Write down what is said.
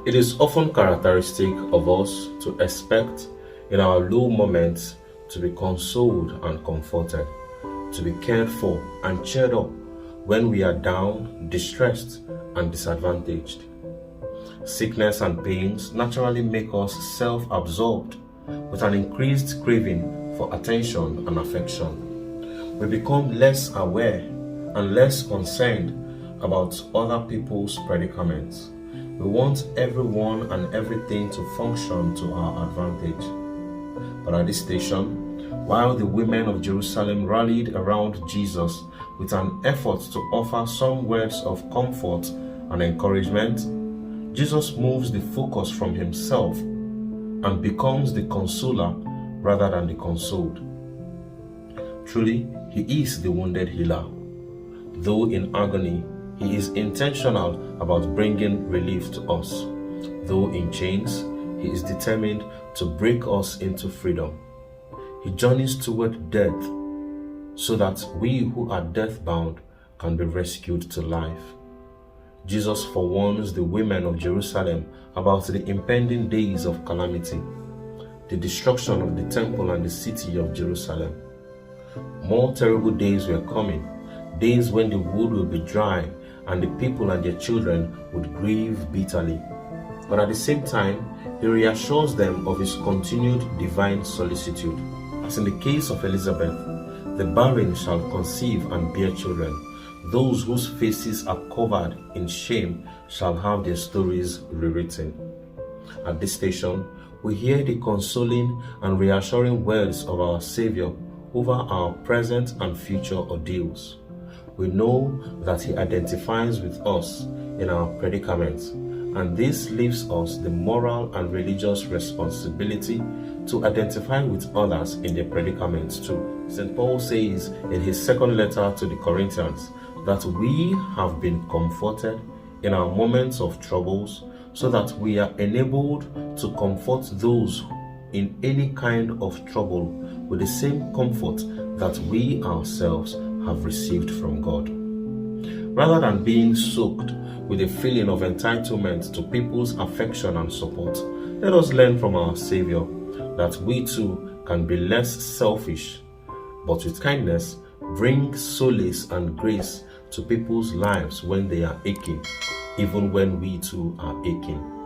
It is often characteristic of us to expect in our low moments to be consoled and comforted, to be cared for and cheered up when we are down, distressed, and disadvantaged. Sickness and pains naturally make us self-absorbed with an increased craving for attention and affection. We become less aware and less concerned about other people's predicaments. We want everyone and everything to function to our advantage. But at this station, while the women of Jerusalem rallied around Jesus with an effort to offer some words of comfort and encouragement, Jesus moves the focus from himself and becomes the consoler rather than the consoled. Truly, he is the wounded healer. Though in agony, he is intentional about bringing relief to us. Though in chains, he is determined to break us into freedom. He journeys toward death so that we who are death-bound can be rescued to life. Jesus forewarns the women of Jerusalem about the impending days of calamity, the destruction of the temple and the city of Jerusalem. More terrible days were coming, days when the wood will be dry and the people and their children would grieve bitterly. But at the same time, he reassures them of his continued divine solicitude. As in the case of Elizabeth, the barren shall conceive and bear children. Those whose faces are covered in shame shall have their stories rewritten. At this station, we hear the consoling and reassuring words of our Saviour over our present and future ordeals. We know that he identifies with us in our predicaments, and this leaves us the moral and religious responsibility to identify with others in their predicaments too. St. Paul says in his second letter to the Corinthians that we have been comforted in our moments of troubles so that we are enabled to comfort those in any kind of trouble with the same comfort that we ourselves have received from God. Rather than being soaked with a feeling of entitlement to people's affection and support, let us learn from our Saviour that we too can be less selfish, but with kindness bring solace and grace to people's lives when they are aching, even when we too are aching.